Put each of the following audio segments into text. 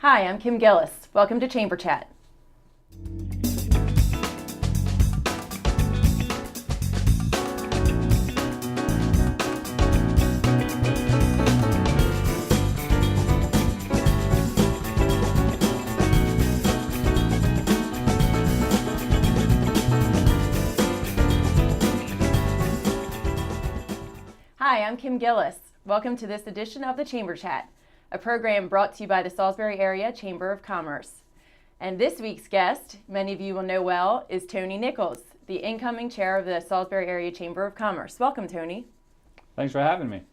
Hi, I'm Kim Gillis. Welcome to Chamber Chat. Hi, I'm Kim Gillis. Welcome to this edition of the Chamber Chat, a program brought to you by the Salisbury Area Chamber of Commerce. And this week's guest, many of you will know well, is Tony Nichols, the incoming chair of the Salisbury Area Chamber of Commerce. Welcome, Tony. Thanks for having me.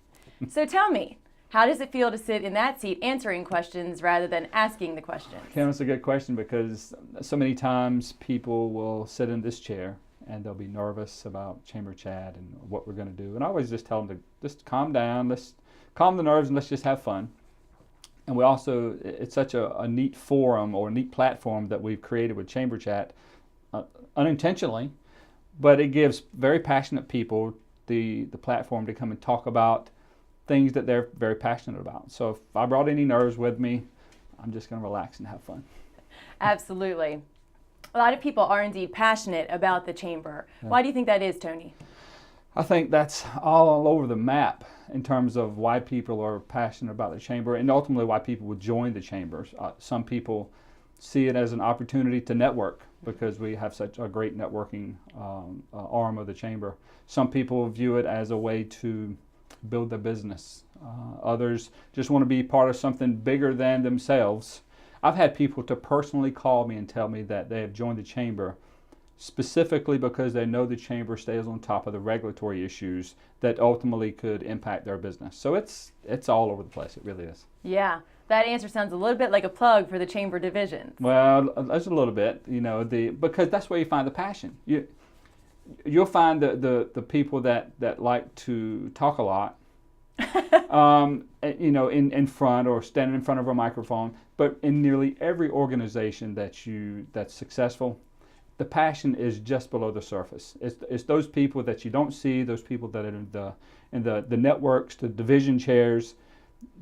So tell me, how does it feel to sit in that seat answering questions rather than asking the questions? Kim, that's a good question because so many times people will sit in this chair and they'll be nervous about Chamber Chat and what we're going to do. And I always just tell them to just calm down, let's calm the nerves and let's just have fun. And we also, it's such a neat forum or a neat platform that we've created with Chamber Chat unintentionally, but it gives very passionate people the platform to come and talk about things that they're very passionate about. So if I brought any nerves with me, I'm just going to relax and have fun. Absolutely. A lot of people are indeed passionate about the Chamber. Yeah. Why do you think that is, Tony? I think that's all over the map in terms of why people are passionate about the Chamber and ultimately why people would join the Chambers. Some people see it as an opportunity to network because we have such a great networking arm of the Chamber. Some people view it as a way to build their business. Others just want to be part of something bigger than themselves. I've had people to personally call me and tell me that they have joined the Chamber specifically because they know the Chamber stays on top of the regulatory issues that ultimately could impact their business. So it's all over the place. It really is. Yeah, that answer sounds a little bit like a plug for the Chamber divisions. Well, that's a little bit, because that's where you find the passion. You'll find the people that like to talk a lot, in front or standing in front of a microphone. But in nearly every organization that's successful, the passion is just below the surface. It's those people that you don't see, those people that are in the networks, the division chairs.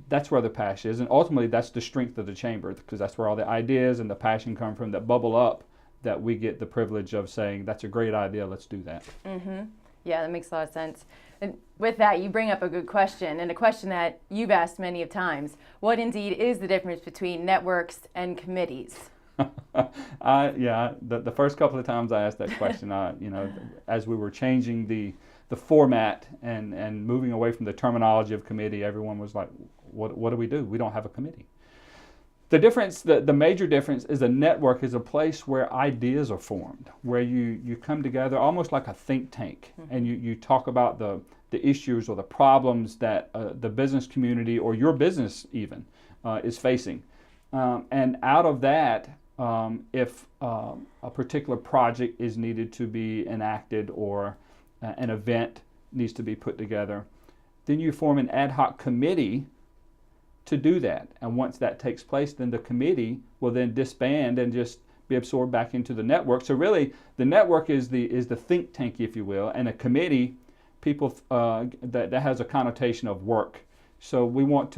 That's where the passion is, and ultimately that's the strength of the Chamber, because that's where all the ideas and the passion come from that bubble up. That we get the privilege of saying that's a great idea. Let's do that. Mm-hmm. Yeah, that makes a lot of sense. And with that, you bring up a good question, and a question that you've asked many of times. What indeed is the difference between networks and committees? The first couple of times I asked that question, as we were changing the format and moving away from the terminology of committee, everyone was like, what do we do? We don't have a committee. The difference, the major difference is a network is a place where ideas are formed, where you come together almost like a think tank, mm-hmm. and you talk about the issues or the problems that the business community or your business even is facing. And out of that, if a particular project is needed to be enacted or an event needs to be put together, then you form an ad hoc committee to do that. And once that takes place, then the committee will then disband and just be absorbed back into the network. So really, the network is the think tank, if you will, and a committee, people that has a connotation of work. So we want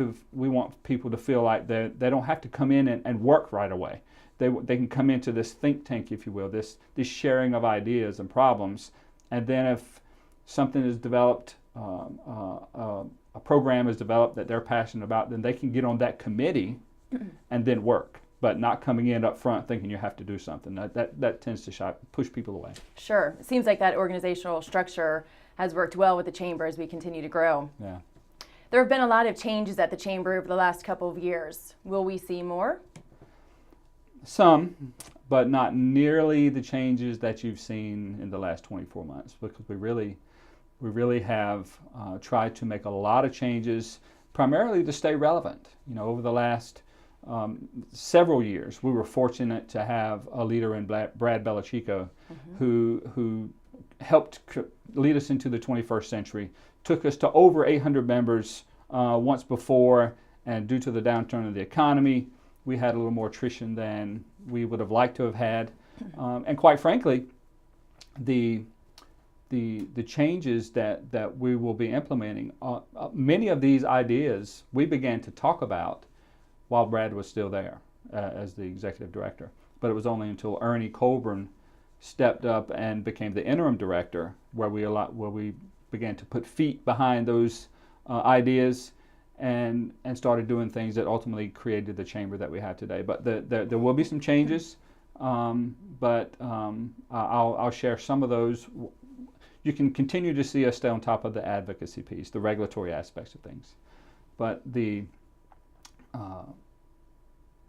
people to feel like they don't have to come in and work right away. They can come into this think tank, if you will, this sharing of ideas and problems, and then if something is developed, a program is developed that they're passionate about, then they can get on that committee and then work, but not coming in up front thinking you have to do something. That tends to push people away. Sure. It seems like that organizational structure has worked well with the Chamber as we continue to grow. Yeah. There have been a lot of changes at the Chamber over the last couple of years. Will we see more? Some, but not nearly the changes that you've seen in the last 24 months, because we really have tried to make a lot of changes, primarily to stay relevant. Over the last several years, we were fortunate to have a leader in Brad Belichico, mm-hmm. who helped lead us into the 21st century, took us to over 800 members once before, and due to the downturn of the economy, we had a little more attrition than we would have liked to have had. And quite frankly, the changes that we will be implementing, many of these ideas we began to talk about while Brad was still there. as the executive director. But it was only until Ernie Colburn stepped up and became the interim director where we began to put feet behind those ideas and started doing things that ultimately created the chamber that we have today. But there will be some changes, but I'll share some of those. You can continue to see us stay on top of the advocacy piece, the regulatory aspects of things. But the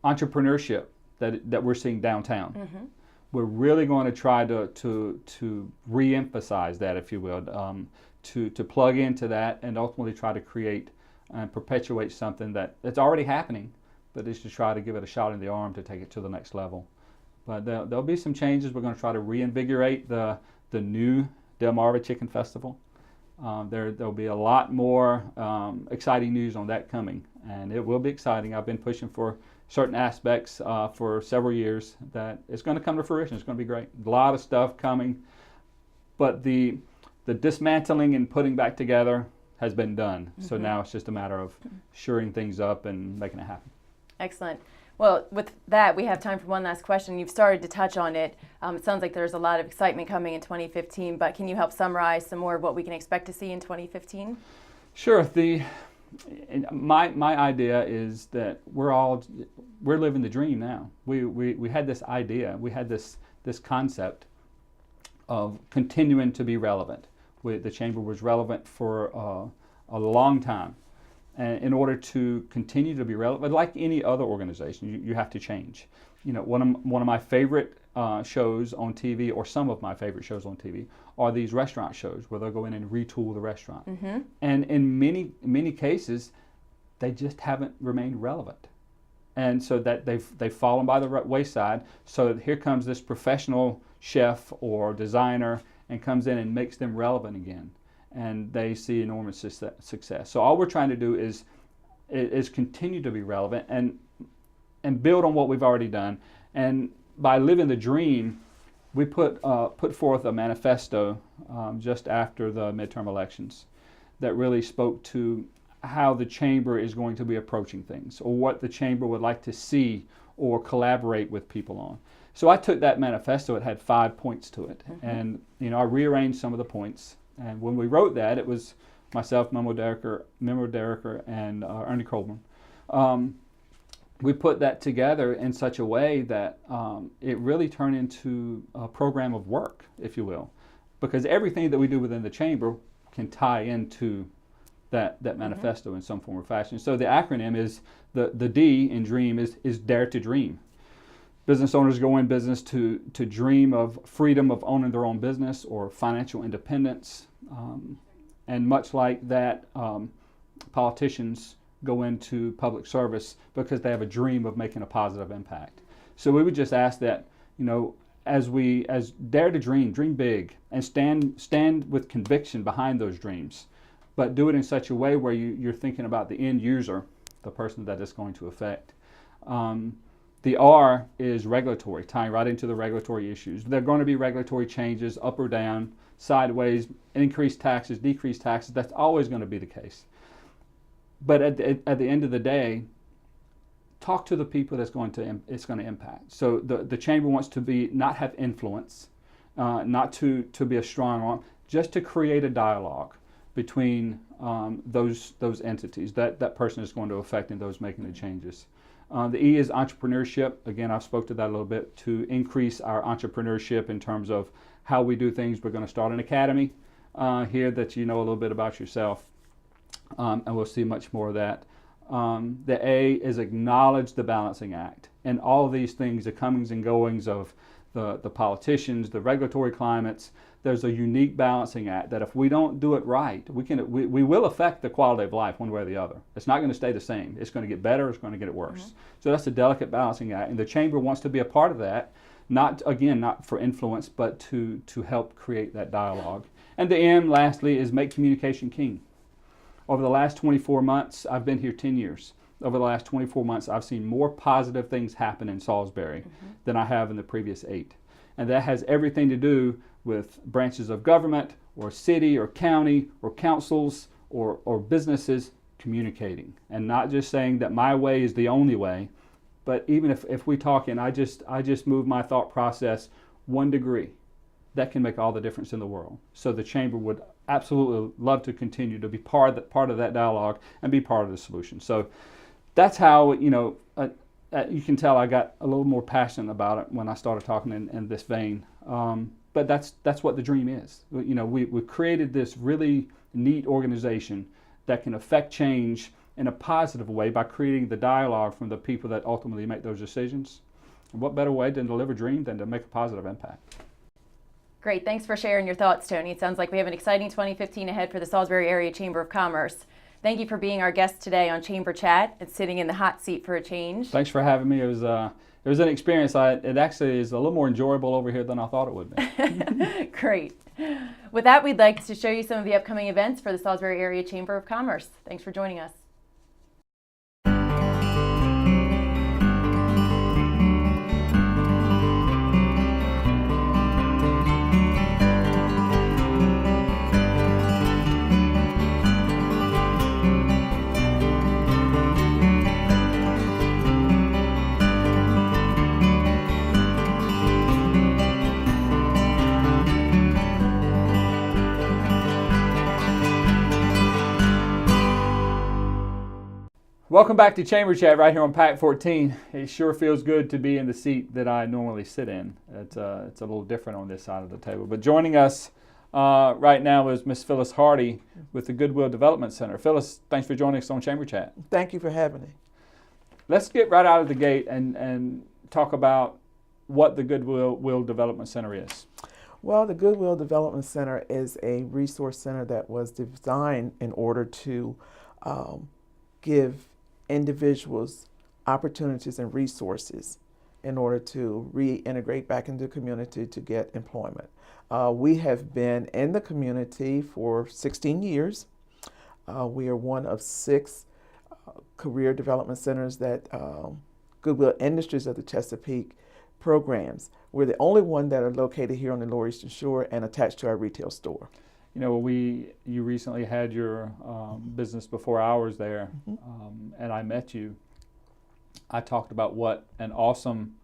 entrepreneurship that we're seeing downtown, Mm-hmm. we're really going to try to re-emphasize that, if you will, to plug into that and ultimately try to create and perpetuate something that's already happening, but is to try to give it a shot in the arm to take it to the next level. But there'll be some changes. We're going to try to reinvigorate the new Delmarva Chicken Festival. There'll be a lot more exciting news on that coming, and it will be exciting. I've been pushing for certain aspects for several years that it's going to come to fruition. It's going to be great. A lot of stuff coming, but the dismantling and putting back together has been done. Mm-hmm. So now it's just a matter of shoring things up and making it happen. Excellent. Well, with that, we have time for one last question. You've started to touch on it. It sounds like there's a lot of excitement coming in 2015, but can you help summarize some more of what we can expect to see in 2015? Sure. My idea is that we're living the dream now. We had this idea, we had this concept of continuing to be relevant. The chamber was relevant for a long time. And in order to continue to be relevant, like any other organization, you have to change. You know, one of my favorite shows on TV, or some of my favorite shows on TV, are these restaurant shows where they'll go in and retool the restaurant. Mm-hmm. And in many cases, they just haven't remained relevant. And so that they've fallen by the wayside. So here comes this professional chef or designer and comes in and makes them relevant again. And they see enormous success. So all we're trying to do is continue to be relevant and build on what we've already done. And by living the dream, we put forth a manifesto just after the midterm elections that really spoke to how the chamber is going to be approaching things, or what the chamber would like to see or collaborate with people on. So I took that manifesto. It had 5 points to it, mm-hmm. and I rearranged some of the points. And when we wrote that, it was myself, Memo Derricker, and Ernie Colburn. We put that together in such a way that it really turned into a program of work, if you will, because everything that we do within the chamber can tie into that manifesto, mm-hmm. in some form or fashion. So the acronym is the D in DREAM is Dare to Dream. Business owners go in business to dream of freedom of owning their own business or financial independence. And much like that, politicians go into public service because they have a dream of making a positive impact. So we would just ask that, as dare to dream big, and stand with conviction behind those dreams, but do it in such a way where you're thinking about the end user, the person that it's going to affect. The R is regulatory, tying right into the regulatory issues. There are going to be regulatory changes up or down, sideways, increased taxes, decreased taxes. That's always going to be the case. But at the end of the day, talk to the people it's going to impact. So the chamber wants to not have influence, not to be a strong arm, just to create a dialogue between those entities that person is going to affect and those making the changes. The E is entrepreneurship. Again, I spoke to that a little bit, to increase our entrepreneurship in terms of how we do things. We're going to start an academy here that you know a little bit about yourself, and we'll see much more of that. The A is acknowledge the balancing act. And all of these things, the comings and goings of the politicians, the regulatory climates, there's a unique balancing act that if we don't do it right, we will affect the quality of life one way or the other. It's not going to stay the same. It's going to get better, it's going to get worse. Mm-hmm. So that's a delicate balancing act. And the chamber wants to be a part of that, not for influence, but to help create that dialogue. And the M, lastly, is make communication king. Over the last 24 months, I've been here 10 years. Over the last 24 months, I've seen more positive things happen in Salisbury, mm-hmm. than I have in the previous 8. And that has everything to do with branches of government or city or county or councils or businesses communicating, and not just saying that my way is the only way, But even if we talk and I just move my thought process 1 degree, that can make all the difference in the world. So the chamber would absolutely love to continue to be part of that dialogue and be part of the solution. So that's how, you can tell I got a little more passionate about it when I started talking in this vein. But that's what the dream is. We created this really neat organization that can affect change in a positive way by creating the dialogue from the people that ultimately make those decisions. And what better way to deliver a dream than to make a positive impact? Great. Thanks for sharing your thoughts, Tony. It sounds like we have an exciting 2015 ahead for the Salisbury Area Chamber of Commerce. Thank you for being our guest today on Chamber Chat and sitting in the hot seat for a change. Thanks for having me. It was an experience. It actually is a little more enjoyable over here than I thought it would be. Great. With that, we'd like to show you some of the upcoming events for the Salisbury Area Chamber of Commerce. Thanks for joining us. Welcome back to Chamber Chat right here on PAC 14. It sure feels good to be in the seat that I normally sit in. It's a little different on this side of the table. But joining us right now is Miss Phyllis Hardy with the Goodwill Development Center. Phyllis, thanks for joining us on Chamber Chat. Thank you for having me. Let's get right out of the gate and talk about what the Goodwill Development Center is. Well, the Goodwill Development Center is a resource center that was designed in order to give individuals opportunities and resources in order to reintegrate back into the community to get employment. We have been in the community for 16 years. We are one of 6 career development centers that Goodwill Industries of the Chesapeake programs. We're the only one that are located here on the Lower Eastern Shore and attached to our retail store. You recently had your business before ours there, and I met you. I talked about what an awesome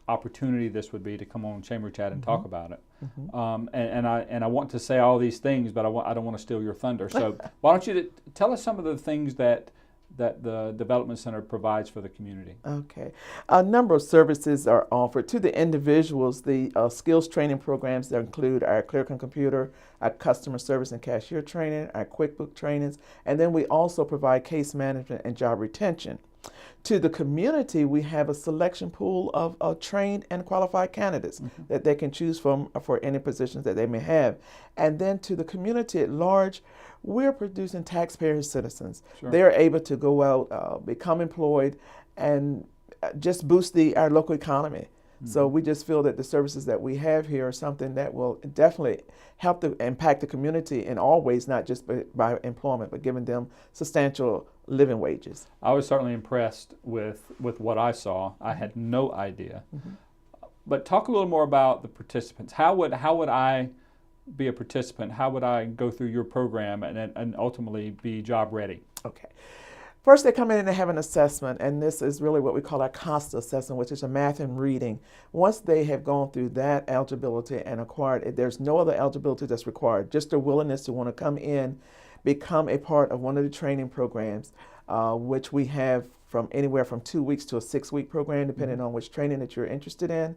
opportunity this would be to come on Chamber Chat and talk about it. And I want to say all these things, but I don't want to steal your thunder. So why don't you tell us some of the things that the Development Center provides for the community? Okay. A number of services are offered to the individuals. The skills training programs that include our clerk and computer, our customer service and cashier training, our QuickBook trainings, and then we also provide case management and job retention. To the community, we have a selection pool of trained and qualified candidates that they can choose from for any positions that they may have. And then to the community at large, we're producing taxpayer citizens. Sure. They're able to go out, become employed, and just boost our local economy. So we just feel that the services that we have here are something that will definitely help to impact the community in all ways, not just by employment, but giving them substantial living wages. I was certainly impressed with what I saw. I had no idea. But talk a little more about the participants. How would I be a participant? How would I go through your program and ultimately be job ready? Okay. First, they come in and they have an assessment, and this is really what we call our COSTA assessment, which is a math and reading. Once they have gone through that eligibility and acquired, there's no other eligibility that's required, just their willingness to want to come in, become a part of one of the training programs, which we have from anywhere from 2 weeks to a 6-week program, depending on which training that you're interested in.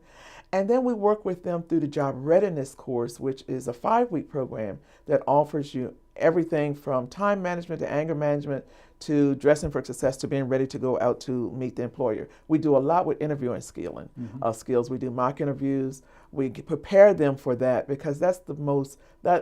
And then we work with them through the job readiness course, which is a 5-week program that offers you everything from time management to anger management to dressing for success to being ready to go out to meet the employer. We do a lot with interviewing skills. We do mock interviews. We prepare them for that because that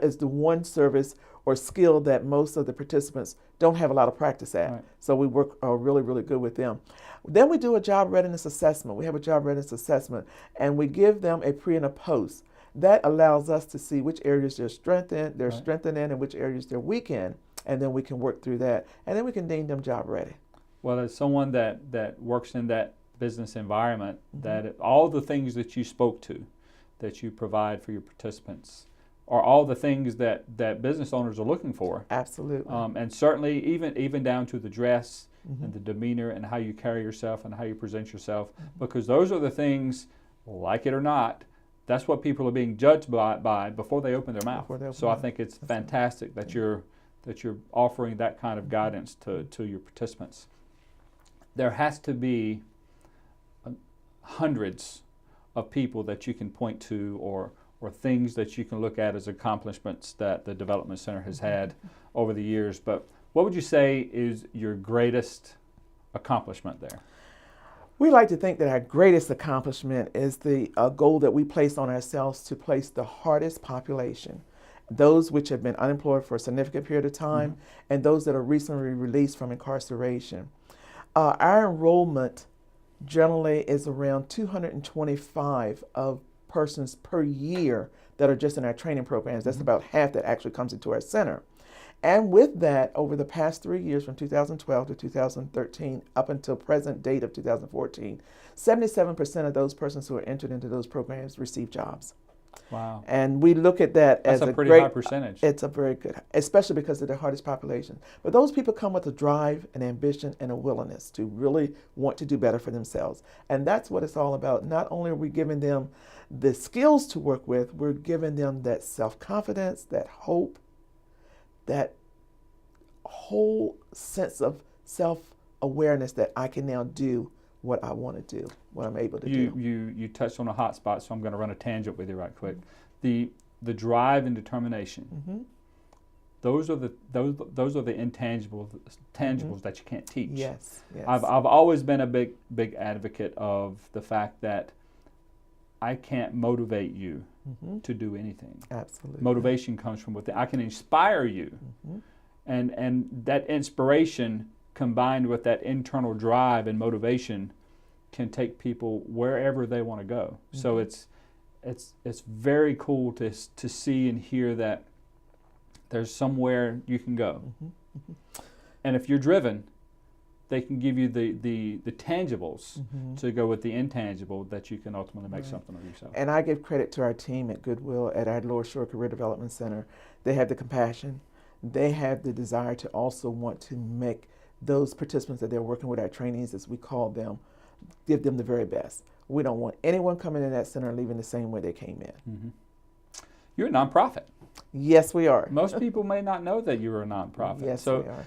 is the one service or skill that most of the participants don't have a lot of practice at. Right. So we work really, really good with them. Then we do a job readiness assessment. We have a job readiness assessment, and we give them a pre and a post. That allows us to see which areas they're strengthened in and which areas they're weak in, and then we can work through that, and then we can deem them job ready. Well, as someone that works in that business environment, that all the things that you spoke to, that you provide for your participants, are all the things that business owners are looking for. Absolutely. And certainly even down to the dress and the demeanor and how you carry yourself and how you present yourself, because those are the things, like it or not, that's what people are being judged by before they open their mouth. So I think it's fantastic that you're offering that kind of guidance to your participants. There has to be hundreds of people that you can point to, or things that you can look at as accomplishments that the Development Center has had over the years. But what would you say is your greatest accomplishment there? We like to think that our greatest accomplishment is the goal that we place on ourselves to place the hardest population, those which have been unemployed for a significant period of time, and those that are recently released from incarceration. Our enrollment generally is around 225 of persons per year that are just in our training programs. That's about half that actually comes into our center. And with that, over the past 3 years, from 2012 to 2013, up until present date of 2014, 77% of those persons who are entered into those programs receive jobs. Wow. And we look at that as a pretty great high percentage. It's a very good, especially because of the hardest population. But those people come with a drive, an ambition, and a willingness to really want to do better for themselves. And that's what it's all about. Not only are we giving them the skills to work with, we're giving them that self-confidence, that hope, that whole sense of self-awareness that I can now do what I want to do, what I'm able to do. You touched on a hot spot, so I'm going to run a tangent with you right quick. The drive and determination. Those are the intangibles that you can't teach. Yes. I've always been a big advocate of the fact that I can't motivate you to do anything. Absolutely. Motivation comes from within. I can inspire you, and that inspiration combined with that internal drive and motivation can take people wherever they want to go. So it's very cool to see and hear that there's somewhere you can go. And if you're driven, they can give you the tangibles to go with the intangible that you can ultimately make something of yourself. And I give credit to our team at Goodwill at our Lower Shore Career Development Center. They have the compassion. They have the desire to also want to make those participants that they're working with, our trainees as we call them, give them the very best. We don't want anyone coming in that center and leaving the same way they came in. You're a nonprofit. Yes, we are. Most people may not know that you're a nonprofit. Yes, we are.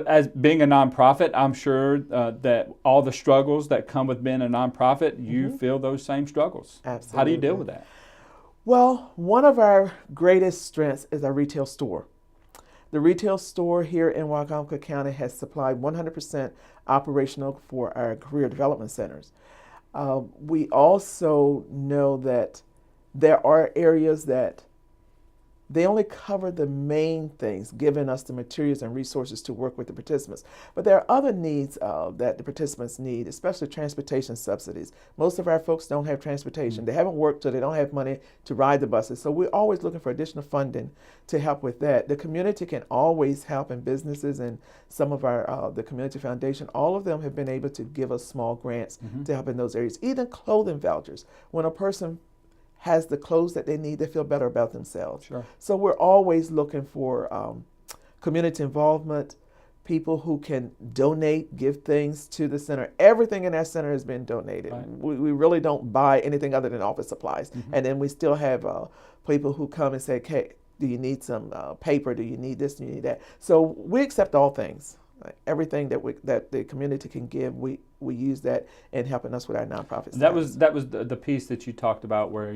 As being a nonprofit, I'm sure that all the struggles that come with being a nonprofit, you feel those same struggles. Absolutely. How do you deal with that? Well, one of our greatest strengths is our retail store. The retail store here in Wacomico County has supplied 100% operational for our career development centers. We also know that there are areas that they only cover the main things, giving us the materials and resources to work with the participants. But there are other needs that the participants need, especially transportation subsidies. Most of our folks don't have transportation. They haven't worked, so they don't have money to ride the buses. So we're always looking for additional funding to help with that. The community can always help, and businesses and some of our the community foundation, all of them have been able to give us small grants to help in those areas. Even clothing vouchers. When a person has the clothes that they need, they feel better about themselves. Sure. So we're always looking for community involvement, people who can donate, give things to the center. Everything in our center has been donated. Right. We really don't buy anything other than office supplies. And then we still have people who come and say, okay, do you need some paper? Do you need this? Do you need that? So we accept all things. Everything that the community can give, we use that in helping us with our nonprofit. That was the piece that you talked about where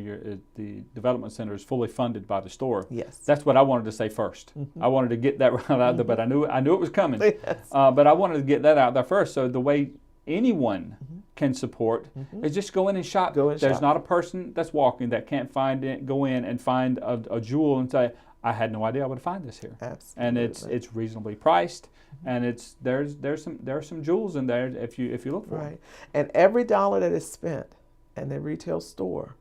the development center is fully funded by the store. Yes. That's what I wanted to say first. I wanted to get that right out there, but I knew it was coming. Yes. But I wanted to get that out there first. So the way anyone can support is just go in and shop. There's not a person that's walking that can't go in and find a jewel and say, I had no idea I would find this here. Absolutely. And it's reasonably priced, and there are some jewels in there if you look for them. And every dollar that is spent in the retail store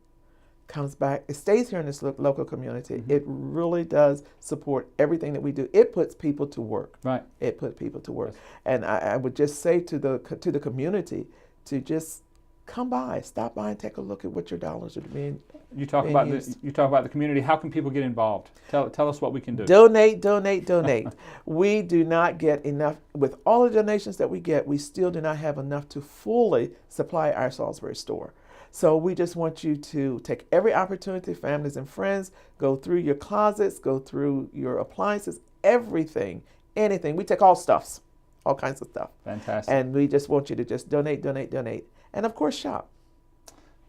comes back. It stays here in this local community. It really does support everything that we do. It puts people to work. Right. It puts people to work. And I would just say to the community to just come by, stop by and take a look at what your dollars are being. You talk being about used. you talk about the community. How can people get involved? Tell us what we can do. Donate, donate, donate. We do not get enough. With all the donations that we get, we still do not have enough to fully supply our Salisbury store. So we just want you to take every opportunity, families and friends, go through your closets, go through your appliances, everything, anything. We take all stuffs, all kinds of stuff. Fantastic. And we just want you to just donate, donate, donate. And of course, shop.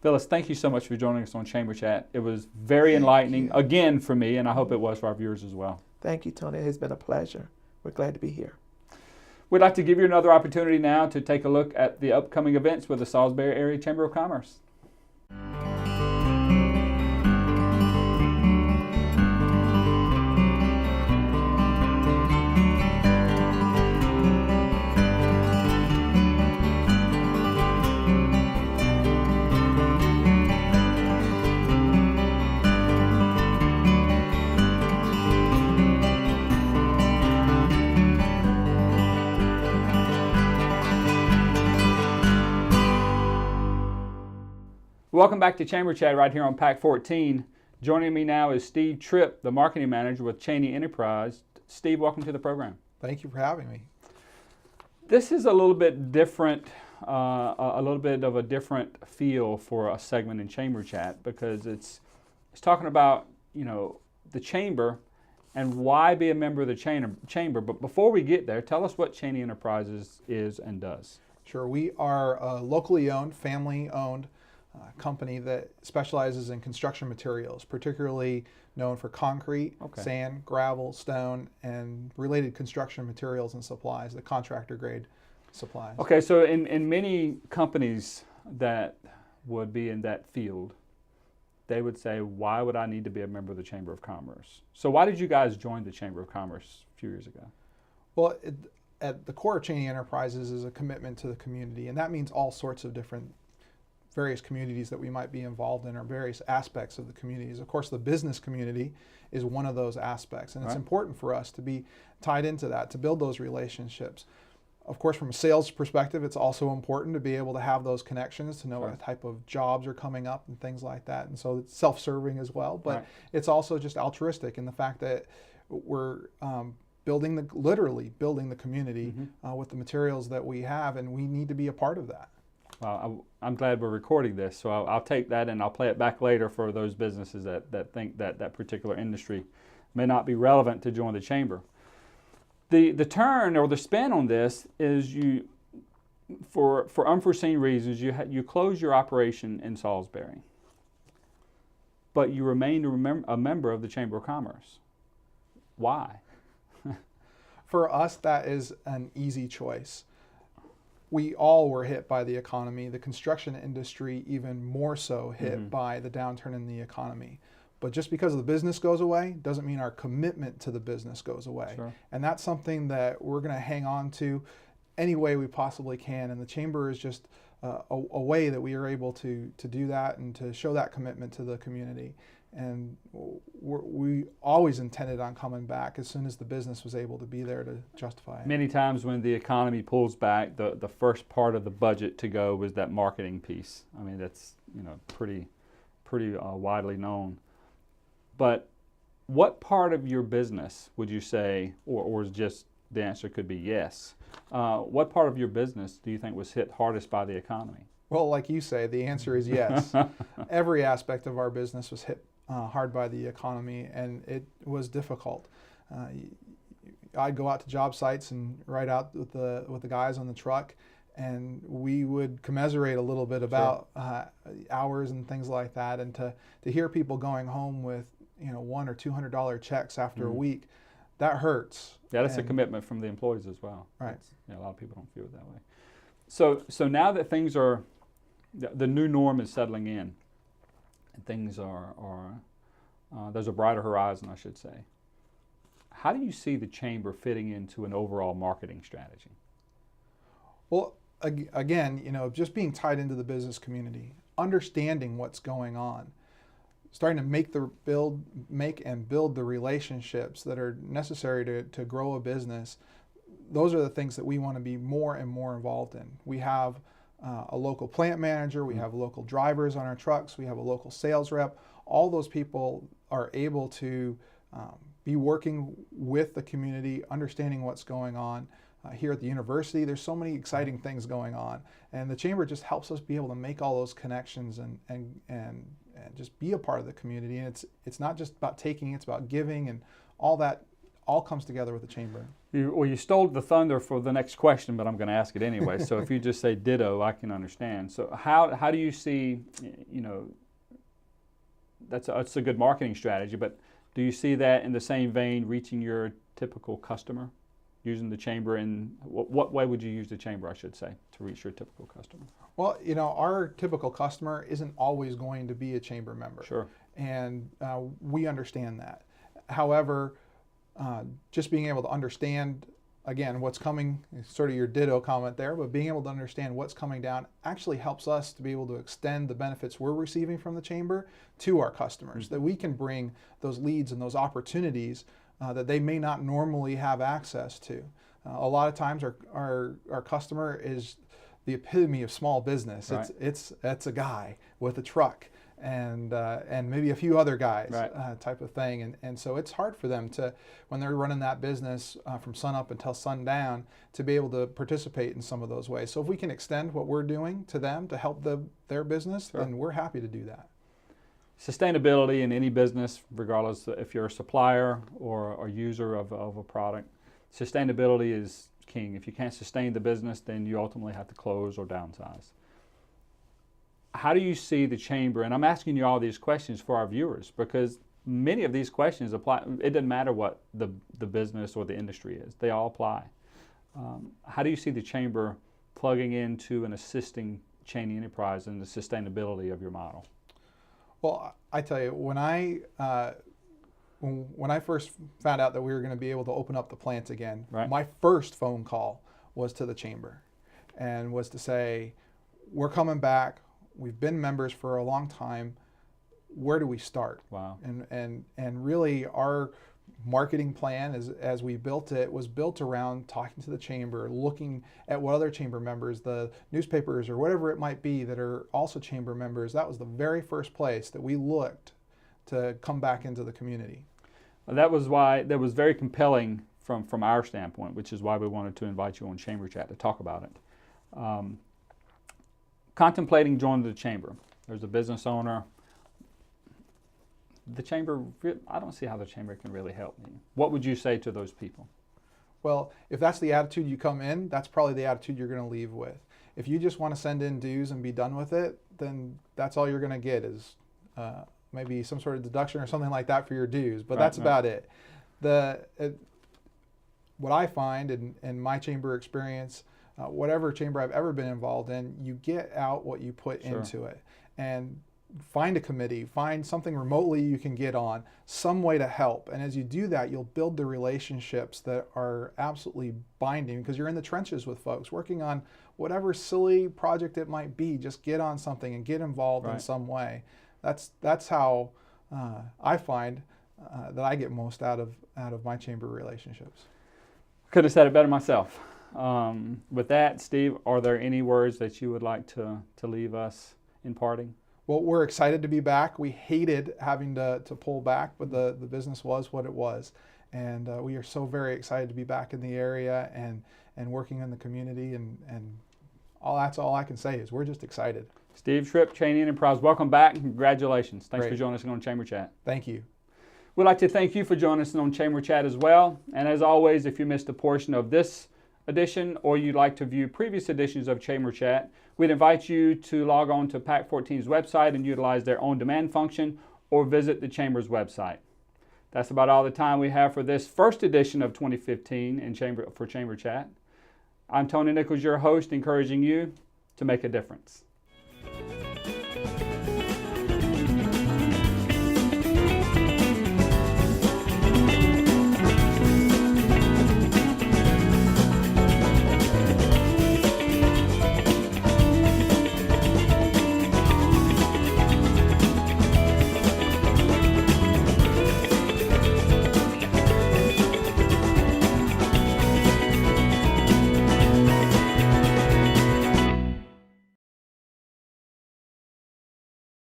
Phyllis, thank you so much for joining us on Chamber Chat. It was very enlightening, again, for me, and I hope it was for our viewers as well. Thank you, Tony. It has been a pleasure. We're glad to be here. We'd like to give you another opportunity now to take a look at the upcoming events with the Salisbury Area Chamber of Commerce. Welcome back to Chamber Chat right here on PAC 14. Joining me now is Steve Tripp, the marketing manager with Chaney Enterprise. Steve, welcome to the program. Thank you for having me. This is a little bit different, a little bit of a different feel for a segment in Chamber Chat because it's talking about, you know, the chamber and why be a member of the chamber. But before we get there, tell us what Chaney Enterprises is and does. Sure, we are a locally owned, family-owned company that specializes in construction materials, particularly known for concrete, sand, gravel, stone, and related construction materials and supplies, the contractor grade supplies. Okay, so in many companies that would be in that field, they would say, why would I need to be a member of the Chamber of Commerce? So why did you guys join the Chamber of Commerce a few years ago? Well, at the core of Chaney Enterprises is a commitment to the community, and that means all sorts of different various communities that we might be involved in or various aspects of the communities. Of course, the business community is one of those aspects, and it's important for us to be tied into that, to build those relationships. Of course, from a sales perspective, it's also important to be able to have those connections, to know what type of jobs are coming up and things like that. And so it's self-serving as well, but it's also just altruistic in the fact that we're literally building the community with the materials that we have, and we need to be a part of that. Well, I'm glad we're recording this, so I'll take that and I'll play it back later for those businesses that think that particular industry may not be relevant to join the chamber. The turn or the spin on this is for unforeseen reasons, you close your operation in Salisbury, but you remain a member of the Chamber of Commerce. Why? For us, that is an easy choice. We all were hit by the economy. The construction industry even more so hit by the downturn in the economy. But just because the business goes away doesn't mean our commitment to the business goes away. Sure. And that's something that we're going to hang on to any way we possibly can. And the chamber is just a way that we are able to do that and to show that commitment to the community. And we always intended on coming back as soon as the business was able to be there to justify it. Many times when the economy pulls back, the first part of the budget to go was that marketing piece. I mean, that's pretty widely known. But what part of your business would you say, or just the answer could be yes, what part of your business do you think was hit hardest by the economy? Well, like you say, the answer is yes. Every aspect of our business was hit hard by the economy, and it was difficult. I'd go out to job sites and ride out with the guys on the truck, and we would commiserate a little bit about hours and things like that, and to hear people going home with $100 or $200 checks after a week, that hurts. Yeah, that's a commitment from the employees as well. Right. A lot of people don't feel it that way. So now that things are, the new norm is settling in, and things are there's a brighter horizon, I should say. How do you see the chamber fitting into an overall marketing strategy? Well, again, just being tied into the business community, understanding what's going on, starting to make and build the relationships that are necessary to grow a business. Those are the things that we want to be more and more involved in. We have a local plant manager, we have local drivers on our trucks, we have a local sales rep. All those people are able to be working with the community, understanding what's going on. Here at the university, there's so many exciting things going on, and the chamber just helps us be able to make all those connections and just be a part of the community. And it's not just about taking, it's about giving, and all that all comes together with the chamber. You stole the thunder for the next question, but I'm going to ask it anyway. So if you just say ditto, I can understand. So how do you see, that's a good marketing strategy, but do you see that in the same vein reaching your typical customer? Using the chamber in what way would you use the chamber, I should say, to reach your typical customer? Well, our typical customer isn't always going to be a chamber member. Sure. And we understand that. However, just being able to understand, again, what's coming, sort of your ditto comment there, but being able to understand what's coming down actually helps us to be able to extend the benefits we're receiving from the chamber to our customers, that we can bring those leads and those opportunities that they may not normally have access to. A lot of times our customer is the epitome of small business. Right. It's a guy with a truck and maybe a few other guys, right. Type of thing. And so it's hard for them to, when they're running that business from sun up until sundown, to be able to participate in some of those ways. So if we can extend what we're doing to them to help their business, sure. then we're happy to do that. Sustainability in any business, regardless if you're a supplier or a user of a product, sustainability is king. If you can't sustain the business, then you ultimately have to close or downsize. How do you see the chamber, and I'm asking you all these questions for our viewers because many of these questions apply, it doesn't matter what the business or the industry is, they all apply. How do you see the chamber plugging into and assisting Chaney Enterprise in the sustainability of your model? Well, I tell you, when I first found out that we were going to be able to open up the plant again, right. My first phone call was to the chamber and was to say, we're coming back. We've been members for a long time. Where do we start? Wow. And really our marketing plan as we built it was built around talking to the chamber, looking at what other chamber members, the newspapers or whatever it might be that are also chamber members. That was the very first place that we looked to come back into the community. Well, that was very compelling from our standpoint, which is why we wanted to invite you on Chamber Chat to talk about it. Contemplating joining the chamber. There's a business owner. The chamber, I don't see how the chamber can really help me. What would you say to those people? Well, if that's the attitude you come in, that's probably the attitude you're going to leave with. If you just want to send in dues and be done with it, then that's all you're going to get is maybe some sort of deduction or something like that for your dues, but that's about it. What I find in my chamber experience, whatever chamber I've ever been involved in, you get out what you put sure. into it. And find a committee, find something remotely you can get on, some way to help. And as you do that, you'll build the relationships that are absolutely binding because you're in the trenches with folks working on whatever silly project it might be. Just get on something and get involved right. in some way. That's how I find that I get most out of my chamber relationships. Could have said it better myself. With that, Steve, are there any words that you would like to leave us in parting? Well, we're excited to be back. We hated having to pull back, but the business was what it was. And we are so very excited to be back in the area and working in the community. And that's all I can say is we're just excited. Steve Tripp, Chaney Enterprise, welcome back and congratulations. Thanks Great. for joining us on Chamber Chat. Thank you. We'd like to thank you for joining us on Chamber Chat as well. And as always, if you missed a portion of this edition or you'd like to view previous editions of Chamber Chat, we'd invite you to log on to PAC 14's website and utilize their on-demand function or visit the Chamber's website. That's about all the time we have for this first edition of 2015 for Chamber Chat. I'm Tony Nichols, your host, encouraging you to make a difference.